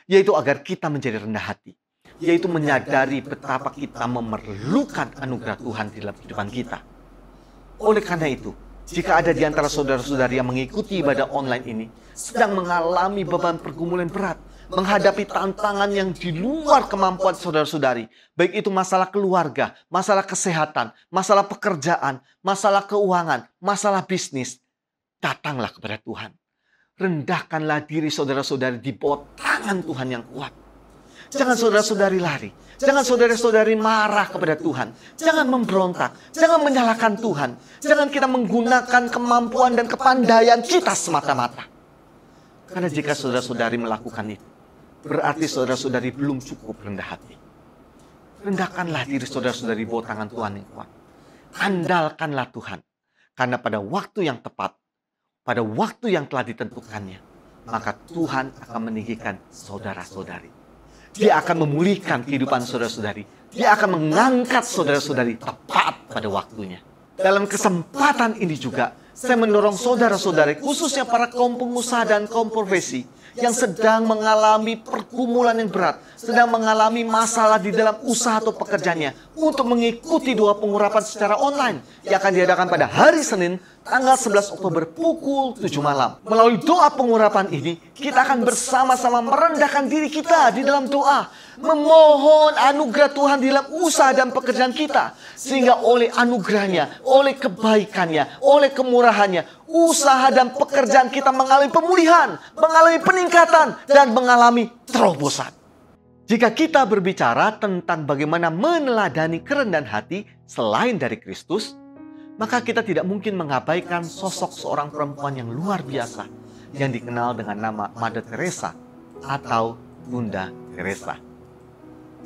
yaitu agar kita menjadi rendah hati, yaitu menyadari betapa kita memerlukan anugerah Tuhan di dalam kehidupan kita. Oleh karena itu, jika ada di antara saudara-saudari yang mengikuti ibadah online ini sedang mengalami beban pergumulan berat, menghadapi tantangan yang di luar kemampuan saudara-saudari. Baik itu masalah keluarga, masalah kesehatan, masalah pekerjaan, masalah keuangan, masalah bisnis. Datanglah kepada Tuhan. Rendahkanlah diri saudara-saudari di bawah tangan Tuhan yang kuat. Jangan saudara-saudari lari. Jangan saudara-saudari marah kepada Tuhan. Jangan memberontak. Jangan menyalahkan Tuhan. Jangan kita menggunakan kemampuan dan kepandaian kita semata-mata. Karena jika saudara-saudari melakukan itu, berarti saudara-saudari belum cukup rendah hati. Rendahkanlah diri saudara-saudari di bawah tangan Tuhan yang kuat. Andalkanlah Tuhan. Karena pada waktu yang tepat, pada waktu yang telah ditentukannya, maka Tuhan akan meninggikan saudara-saudari. Dia akan memulihkan kehidupan saudara-saudari. Dia akan mengangkat saudara-saudari tepat pada waktunya. Dalam kesempatan ini juga, saya mendorong saudara-saudari, khususnya para kaum pengusaha dan kaum profesi, yang sedang mengalami pergumulan yang berat, sedang mengalami masalah di dalam usaha atau pekerjaannya, untuk mengikuti doa pengurapan secara online, yang akan diadakan pada hari Senin, tanggal 11 Oktober pukul 7 malam. Melalui doa pengurapan ini, kita akan bersama-sama merendahkan diri kita di dalam doa, memohon anugerah Tuhan di dalam usaha dan pekerjaan kita, sehingga oleh anugerahnya, oleh kebaikannya, oleh kemurahannya, usaha dan pekerjaan kita mengalami pemulihan, mengalami peningkatan, dan mengalami terobosan. Jika kita berbicara tentang bagaimana meneladani kerendahan hati selain dari Kristus, maka kita tidak mungkin mengabaikan sosok seorang perempuan yang luar biasa yang dikenal dengan nama Mother Teresa atau Bunda Teresa.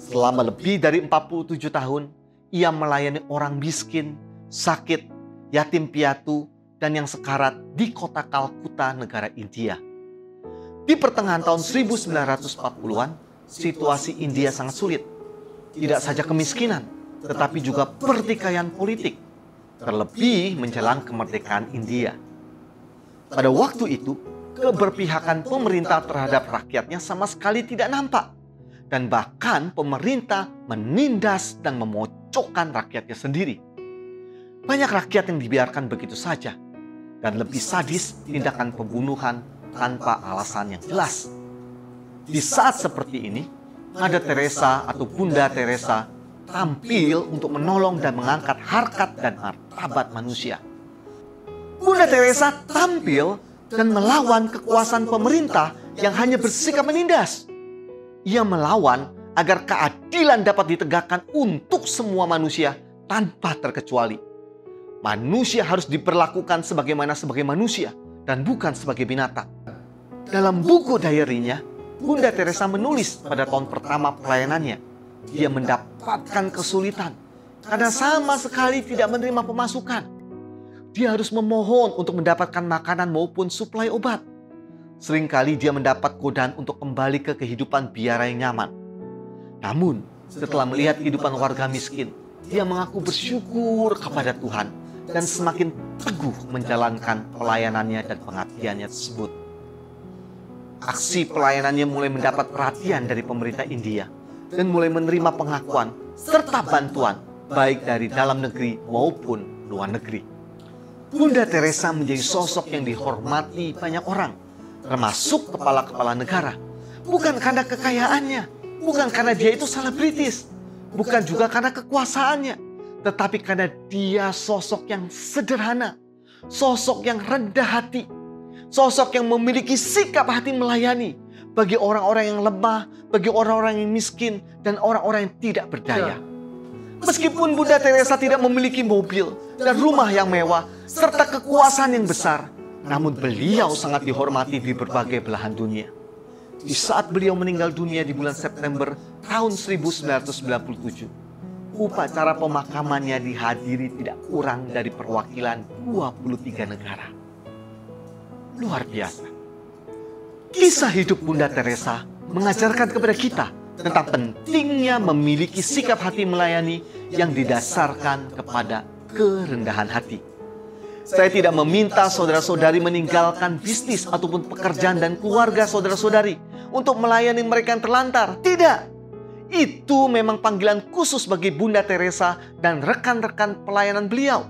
Selama lebih dari 47 tahun, ia melayani orang miskin, sakit, yatim piatu, dan yang sekarat di kota Kalkuta, negara India. Di pertengahan tahun 1940-an, situasi India sangat sulit. Tidak saja kemiskinan, tetapi juga pertikaian politik. Terlebih menjelang kemerdekaan India. Pada waktu itu, keberpihakan pemerintah terhadap rakyatnya sama sekali tidak nampak. Dan bahkan pemerintah menindas dan memojokkan rakyatnya sendiri. Banyak rakyat yang dibiarkan begitu saja. Dan lebih sadis tindakan pembunuhan tanpa alasan yang jelas. Di saat seperti ini, Mother Teresa atau Bunda Teresa tampil untuk menolong dan mengangkat harkat dan martabat manusia. Bunda Teresa tampil dan melawan kekuasaan pemerintah yang hanya bersikap menindas. Ia melawan agar keadilan dapat ditegakkan untuk semua manusia tanpa terkecuali. Manusia harus diperlakukan sebagaimana sebagai manusia dan bukan sebagai binatang. Dalam buku diary-nya, Bunda Teresa menulis pada tahun pertama pelayanannya, dia mendapatkan kesulitan karena sama sekali tidak menerima pemasukan. Dia harus memohon untuk mendapatkan makanan maupun suplai obat. Seringkali dia mendapat godaan untuk kembali ke kehidupan biara yang nyaman. Namun, setelah melihat kehidupan warga miskin, dia mengaku bersyukur kepada Tuhan dan semakin teguh menjalankan pelayanannya dan pengabdiannya tersebut. Aksi pelayanannya mulai mendapat perhatian dari pemerintah India dan mulai menerima pengakuan serta bantuan baik dari dalam negeri maupun luar negeri. Bunda Teresa menjadi sosok yang dihormati banyak orang, termasuk kepala-kepala negara. Bukan karena kekayaannya, bukan karena dia itu selebritis, bukan juga karena kekuasaannya, tetapi karena dia sosok yang sederhana, sosok yang rendah hati, sosok yang memiliki sikap hati melayani bagi orang-orang yang lemah, bagi orang-orang yang miskin, dan orang-orang yang tidak berdaya. Meskipun Bunda Teresa tidak memiliki mobil dan rumah yang mewah, serta kekuasaan yang besar, namun beliau sangat dihormati di berbagai belahan dunia. Di saat beliau meninggal dunia di bulan September tahun 1997, upacara pemakamannya dihadiri tidak kurang dari perwakilan 23 negara. Luar biasa. Kisah hidup Bunda Teresa mengajarkan kepada kita tentang pentingnya memiliki sikap hati melayani yang didasarkan kepada kerendahan hati. Saya tidak meminta saudara-saudari meninggalkan bisnis ataupun pekerjaan dan keluarga saudara-saudari untuk melayani mereka yang terlantar. Tidak. Itu memang panggilan khusus bagi Bunda Teresa dan rekan-rekan pelayanan beliau.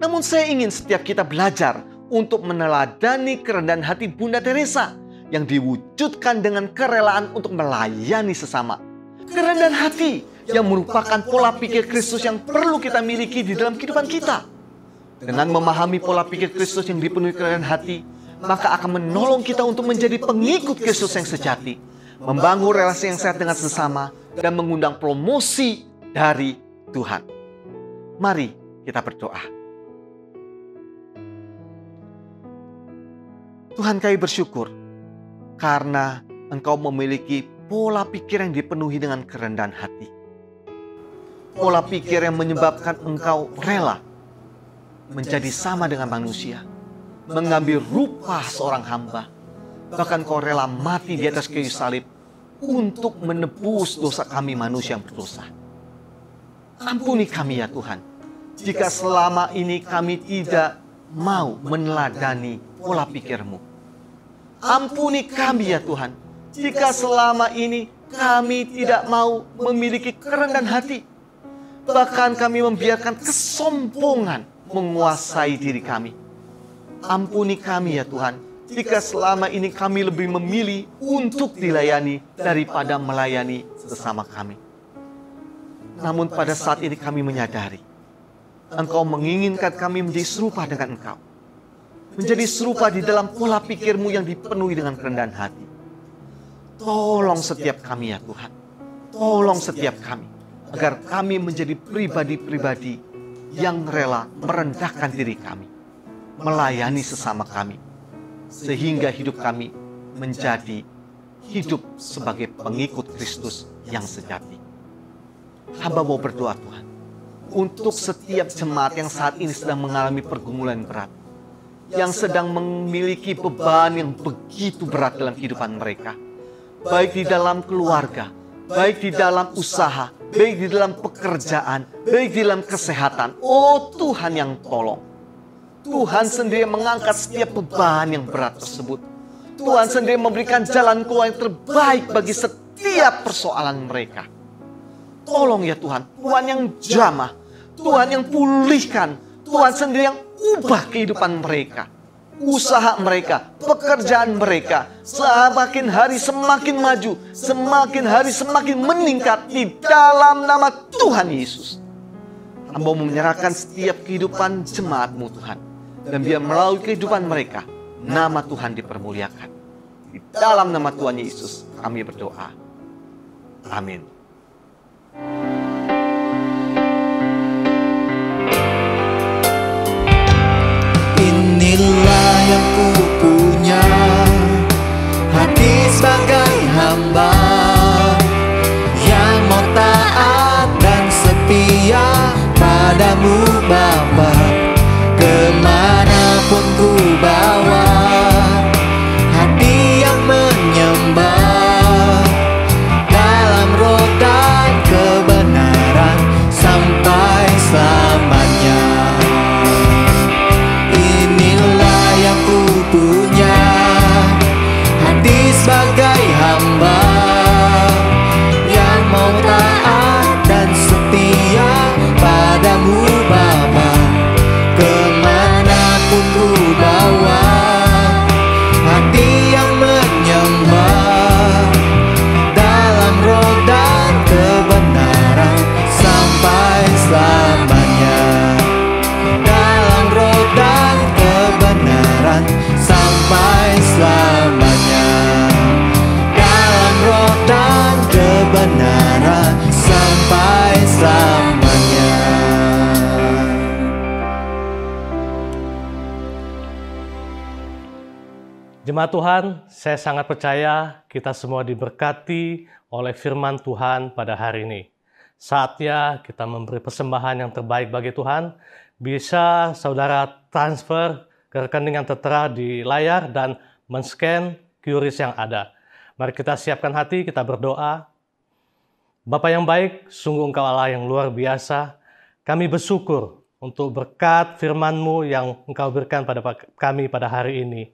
Namun saya ingin setiap kita belajar untuk meneladani kerendahan hati Bunda Teresa yang diwujudkan dengan kerelaan untuk melayani sesama. Kerendahan hati yang merupakan pola pikir Kristus yang perlu kita miliki di dalam kehidupan kita. Dengan memahami pola pikir Kristus yang dipenuhi kerendahan hati, maka akan menolong kita untuk menjadi pengikut Kristus yang sejati, membangun relasi yang sehat dengan sesama, dan mengundang promosi dari Tuhan. Mari kita berdoa. Tuhan, kami bersyukur karena Engkau memiliki pola pikir yang dipenuhi dengan kerendahan hati. Pola pikir yang menyebabkan Engkau rela menjadi sama dengan manusia, mengambil rupa seorang hamba. Bahkan Kau rela mati di atas kayu salib untuk menebus dosa kami manusia yang berdosa. Ampuni kami ya Tuhan, jika selama ini kami tidak mau meneladani pola pikir-Mu. Ampuni kami ya Tuhan, jika selama ini kami tidak mau memiliki kerendahan hati. Bahkan kami membiarkan kesombongan menguasai diri kami. Ampuni kami ya Tuhan, jika selama ini kami lebih memilih untuk dilayani daripada melayani sesama kami. Namun pada saat ini kami menyadari, Engkau menginginkan kami menjadi serupa dengan Engkau. Menjadi serupa di dalam pola pikir-Mu yang dipenuhi dengan kerendahan hati. Tolong setiap kami ya Tuhan. Tolong setiap kami, agar kami menjadi pribadi-pribadi yang rela merendahkan diri kami, melayani sesama kami, sehingga hidup kami menjadi hidup sebagai pengikut Kristus yang sejati. Hamba mau berdoa Tuhan, untuk setiap jemaat yang saat ini sedang mengalami pergumulan berat, yang sedang memiliki beban yang begitu berat dalam kehidupan mereka, baik di dalam keluarga, baik di dalam usaha, baik di dalam pekerjaan, baik di dalam kesehatan. Oh Tuhan yang tolong. Tuhan sendiri mengangkat setiap beban yang berat tersebut. Tuhan sendiri memberikan jalan keluar yang terbaik bagi setiap persoalan mereka. Tolong ya Tuhan, Tuhan yang jamah, Tuhan yang pulihkan, Tuhan sendiri yang ubah kehidupan mereka. Usaha mereka, pekerjaan mereka, semakin hari semakin maju, semakin hari semakin meningkat di dalam nama Tuhan Yesus. Hamba menyerahkan setiap kehidupan jemaat-Mu Tuhan, dan biar melalui kehidupan mereka, nama Tuhan dipermuliakan. Di dalam nama Tuhan Yesus kami berdoa. Amin. Inilah yang ku punya, hati sebagai hamba yang mau taat dan setia padamu Bapa. Kemanapun ku bawa, hati yang menyembah dalam roh dan kebenaran sampai selamanya. Inilah yang ku punya, hati sebagai hamba yang mau taat dan setia padamu Bapa. Kemanapun ku bawa, hati yang menyembah dalam roh dan kebenaran sampai selamanya. Dalam roh dan kebenaran sampai selamanya. Dalam roh dan kebenaran sampai selamanya. Jemaat Tuhan, saya sangat percaya kita semua diberkati oleh firman Tuhan pada hari ini. Saatnya kita memberi persembahan yang terbaik bagi Tuhan. Bisa saudara transfer ke rekening yang tertera di layar dan men-scan QRIS yang ada. Mari kita siapkan hati, kita berdoa. Bapa yang baik, sungguh Engkau Allah yang luar biasa. Kami bersyukur untuk berkat firman-Mu yang Engkau berikan pada kami pada hari ini.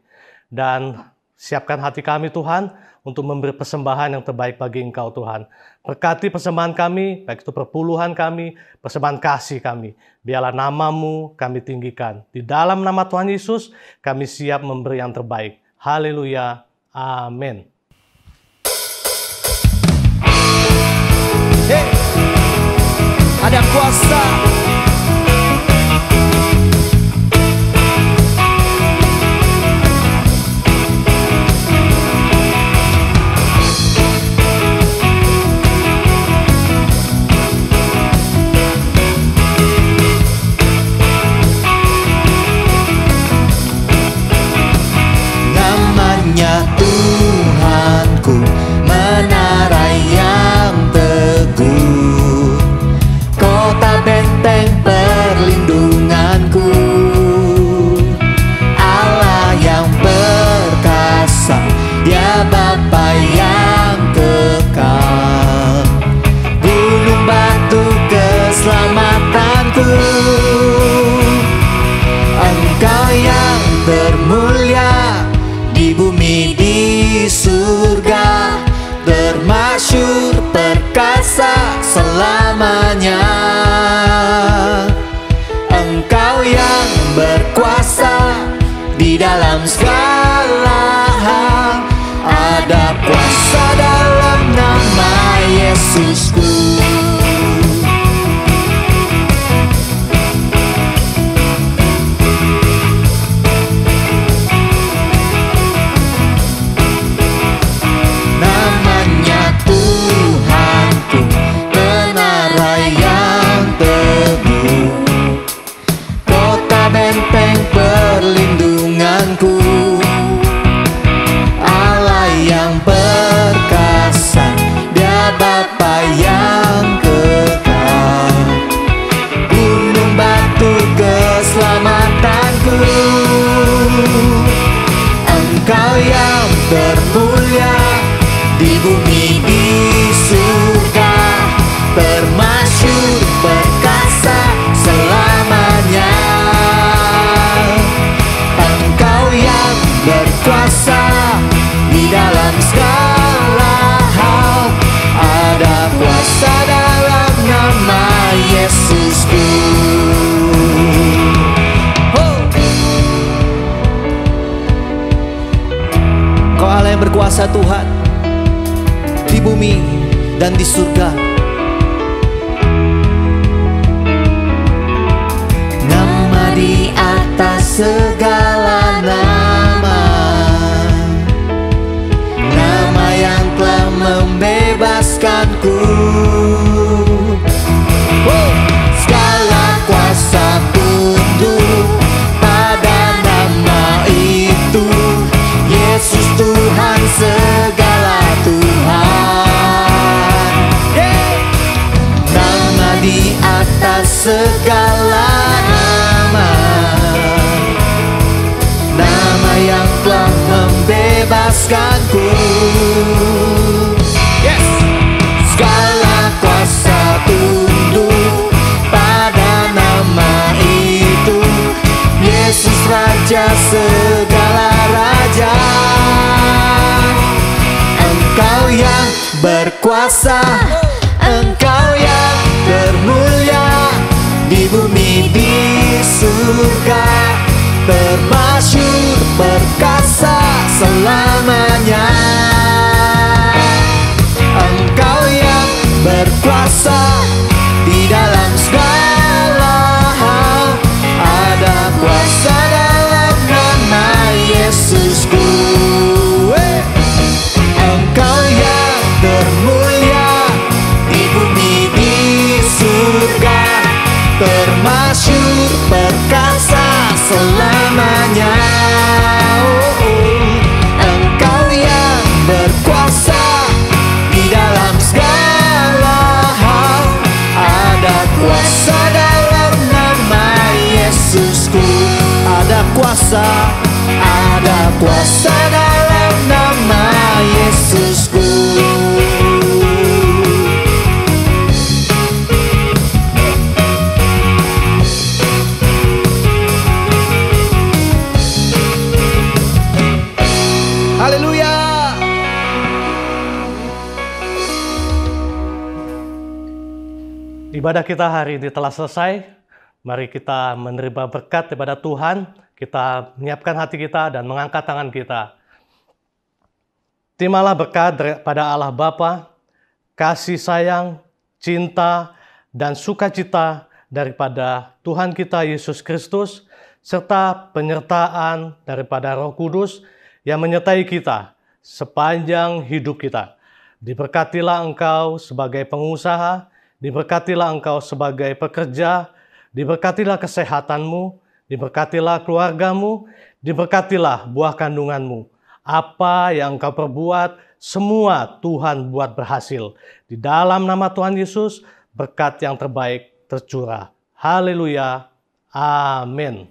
Dan siapkan hati kami Tuhan untuk memberi persembahan yang terbaik bagi Engkau Tuhan. Berkati persembahan kami, baik itu perpuluhan kami, persembahan kasih kami. Biarlah nama-Mu kami tinggikan. Di dalam nama Tuhan Yesus, kami siap memberi yang terbaik. Haleluya. Amin. Hey, ada kuasa. Namanya Tuhanku, menara yang teguh, kota benteng perlindunganku, Allah yang perkasa, Dia Bapa yang kekal, gunung batu keselamatanku, Engkau yang termulia di bumi di surga, termasyhur perkasa selamanya. Engkau yang berkuasa di dalam segala hal, ada kuasa dalam nama Yesusku. Allah yang perkasa, Dia Bapa yang kekal, gunung batu keselamatanku, Engkau yang termulia di bumi di surga, termasyhur perkasa selamanya. Berkuasa di dalam segala hal, ada kuasa dalam nama Yesusku. Kau Allah yang berkuasa Tuhan, di bumi dan di surga. Nama di atas segala nama, nama yang telah membebaskanku. Segala kuasa tunduk pada nama itu, Yesus Tuhan segala Tuhan. Nama di atas segala nama, nama yang telah membebaskanku. Yes. Segala kuasa tunduk pada nama itu, Yesus Raja segala raja. Engkau yang berkuasa, Engkau yang termulia di bumi di surga, termasyhur perkasa selamanya. Engkau yang berkuasa di dalam segala hal, ada kuasa dalam nama Yesusku. Engkau yang termulia di bumi di surga, termasyhur perkasa selamanya. Engkau yang berkuasa di dalam segala hal, ada kuasa dalam nama Yesusku. Ada kuasa dalam nama Yesusku. Haleluya. Ibadah kita hari ini telah selesai. Mari kita menerima berkat daripada Tuhan. Kita menyiapkan hati kita dan mengangkat tangan kita. Terimalah berkat daripada Allah Bapa, kasih sayang, cinta, dan sukacita daripada Tuhan kita Yesus Kristus, serta penyertaan daripada Roh Kudus yang menyertai kita sepanjang hidup kita. Diberkatilah engkau sebagai pengusaha, diberkatilah engkau sebagai pekerja, diberkatilah kesehatanmu, diberkatilah keluargamu, diberkatilah buah kandunganmu. Apa yang engkau perbuat, semua Tuhan buat berhasil. Di dalam nama Tuhan Yesus, berkat yang terbaik tercurah. Haleluya. Amin.